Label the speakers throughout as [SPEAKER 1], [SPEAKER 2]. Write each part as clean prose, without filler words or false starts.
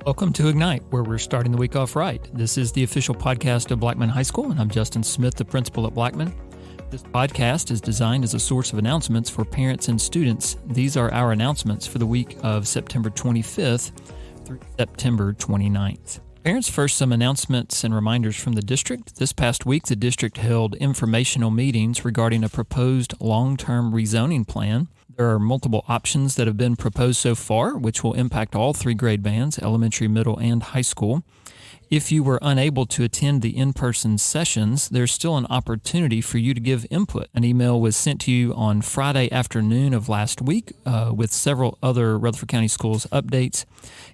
[SPEAKER 1] Welcome to Ignite, where we're starting the week off right. This is the official podcast of Blackman High School, and I'm Justin Smith, the principal at Blackman. This podcast is designed as a source of announcements for parents and students. These are our announcements for the week of September 25th through September 29th. Parents, first, some announcements and reminders from the district. This past week, the district held informational meetings regarding a proposed long-term rezoning plan. There are multiple options that have been proposed so far, which will impact all three grade bands, elementary, middle, and high school. If you were unable to attend the in-person sessions, there's still an opportunity for you to give input. An email was sent to you on Friday afternoon of last week with several other Rutherford County Schools updates.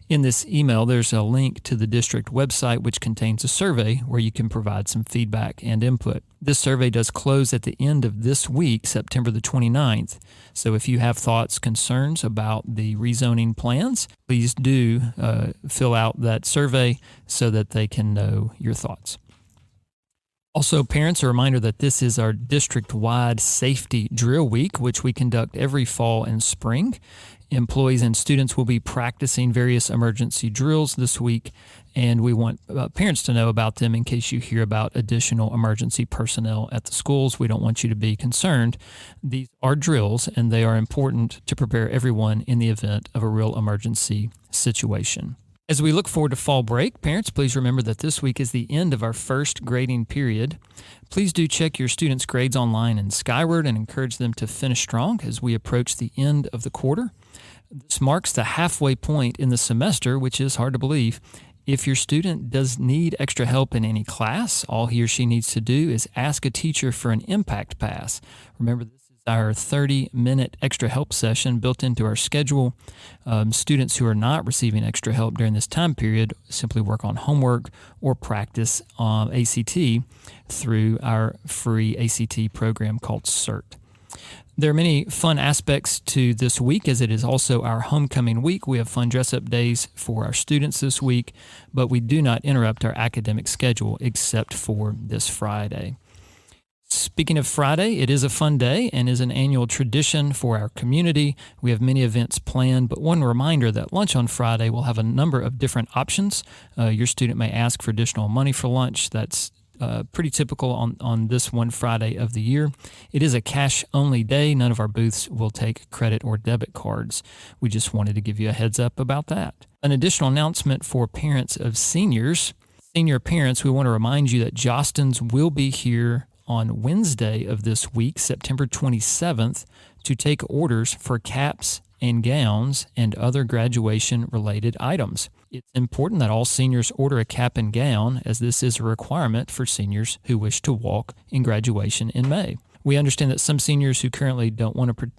[SPEAKER 1] In this email, there's a link to the district website, which contains a survey where you can provide some feedback and input. This survey does close at the end of this week, September the 29th. So if you have thoughts, concerns about the rezoning plans, please do fill out that survey so that they can know your thoughts. Also, parents, a reminder that this is our district-wide safety drill week, which we conduct every fall and spring. Employees and students will be practicing various emergency drills this week, and we want parents to know about them in case you hear about additional emergency personnel at the schools. We don't want you to be concerned. These are drills, and they are important to prepare everyone in the event of a real emergency situation. As we look forward to fall break, parents, please remember that this week is the end of our first grading period. Please do check your students' grades online in Skyward and encourage them to finish strong as we approach the end of the quarter. This marks the halfway point in the semester, which is hard to believe. If your student does need extra help in any class, all he or she needs to do is ask a teacher for an impact pass. Remember, this is our 30-minute extra help session built into our schedule. Students who are not receiving extra help during this time period simply work on homework or practice ACT through our free ACT program called CERT. There are many fun aspects to this week, as it is also our homecoming week. We have fun dress-up days for our students this week, but we do not interrupt our academic schedule except for this Friday. Speaking of Friday, it is a fun day and is an annual tradition for our community. We have many events planned, but one reminder that lunch on Friday will have a number of different options. Your student may ask for additional money for lunch. That's pretty typical on this one Friday of the year. It is a cash-only day. None of our booths will take credit or debit cards. We just wanted to give you a heads up about that. An additional announcement for parents of seniors. Senior parents, we want to remind you that Jostens will be here on Wednesday of this week, September 27th, to take orders for caps and gowns and other graduation-related items. It's important that all seniors order a cap and gown, as this is a requirement for seniors who wish to walk in graduation in May. We understand that some seniors who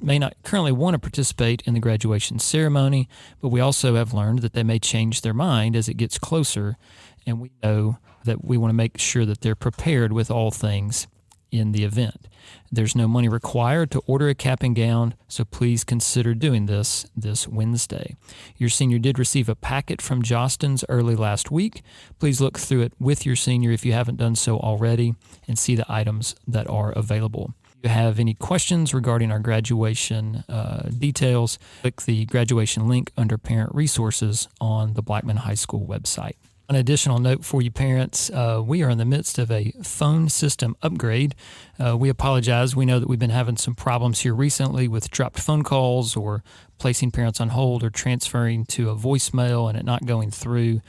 [SPEAKER 1] may not currently want to participate in the graduation ceremony, but we also have learned that they may change their mind as it gets closer, and we know that we want to make sure that they're prepared with all things in the event. There's no money required to order a cap and gown, so please consider doing this Wednesday. Your senior did receive a packet from Jostens early last week. Please look through it with your senior if you haven't done so already and see the items that are available. If you have any questions regarding our graduation details, click the graduation link under Parent Resources on the Blackman High School website. An additional note for you parents, we are in the midst of a phone system upgrade. We apologize. We know that we've been having some problems here recently with dropped phone calls or placing parents on hold or transferring to a voicemail and it not going through.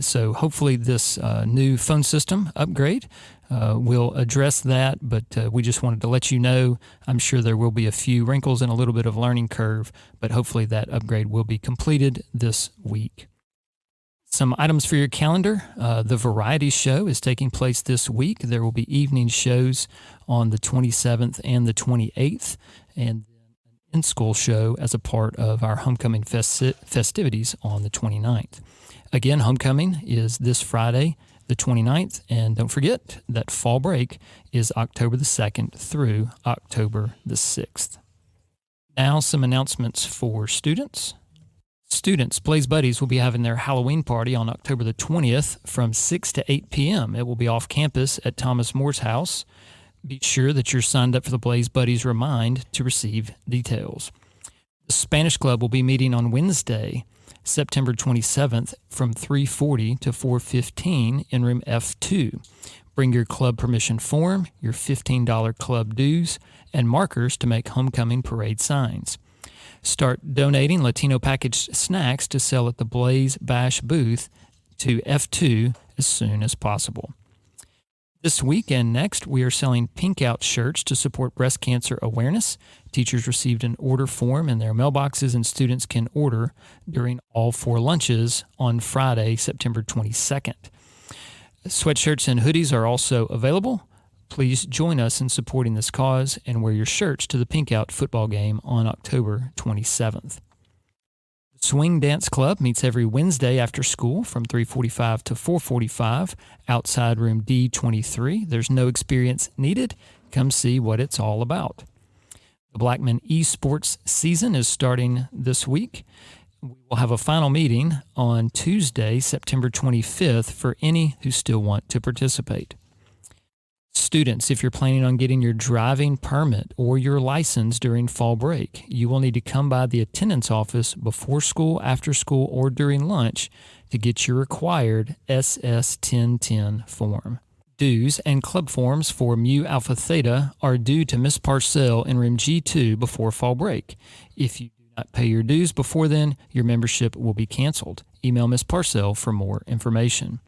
[SPEAKER 1] So hopefully this new phone system upgrade will address that, but we just wanted to let you know. I'm sure there will be a few wrinkles and a little bit of learning curve, but hopefully that upgrade will be completed this week. Some items for your calendar. The Variety Show is taking place this week. There will be evening shows on the 27th and the 28th, and then an in-school show as a part of our homecoming festivities on the 29th. Again, homecoming is this Friday, the 29th, and don't forget that fall break is October the 2nd through October the 6th. Now, some announcements for students. Students, Blaze Buddies will be having their Halloween party on October the 20th from 6 to 8 p.m. It will be off campus at Thomas Moore's house. Be sure that you're signed up for the Blaze Buddies Remind to receive details. The Spanish Club will be meeting on Wednesday, September 27th from 3:40 to 4:15 in room F2. Bring your club permission form, your $15 club dues, and markers to make homecoming parade signs. Start donating Latino packaged snacks to sell at the Blaze Bash booth to F2 as soon as possible. This week and next, we are selling Pink Out shirts to support breast cancer awareness. Teachers received an order form in their mailboxes, and students can order during all 4 lunches on Friday, September 22nd. Sweatshirts and hoodies are also available. Please join us in supporting this cause and wear your shirts to the Pink Out football game on October 27th. The Swing Dance Club meets every Wednesday after school from 3:45 to 4:45 outside room D23. There's no experience needed. Come see what it's all about. The Blackman esports season is starting this week. We will have a final meeting on Tuesday, September 25th for any who still want to participate. Students, if you're planning on getting your driving permit or your license during fall break, you will need to come by the attendance office before school, after school, or during lunch to get your required SS 1010 form. Dues and club forms for Mu Alpha Theta are due to Ms. Parcell in room G2 before fall break. If you do not pay your dues before then, your membership will be canceled. Email Ms. Parcell for more information.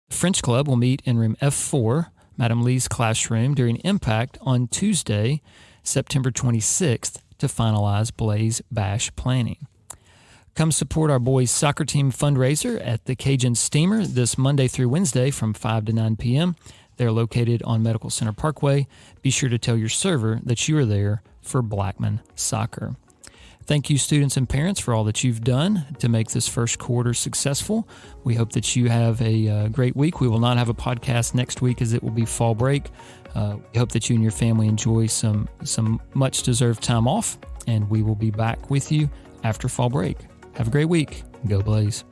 [SPEAKER 1] The French Club will meet in room F4, Madam Lee's classroom, during Impact on Tuesday, September 26th to finalize Blaze Bash planning. Come support our boys' soccer team fundraiser at the Cajun Steamer this Monday through Wednesday from 5 to 9 p.m. They're located on Medical Center Parkway. Be sure to tell your server that you are there for Blackman Soccer. Thank you, students and parents, for all that you've done to make this first quarter successful. We hope that you have a great week. We will not have a podcast next week as it will be fall break. We hope that you and your family enjoy some much-deserved time off, and we will be back with you after fall break. Have a great week. Go Blaze.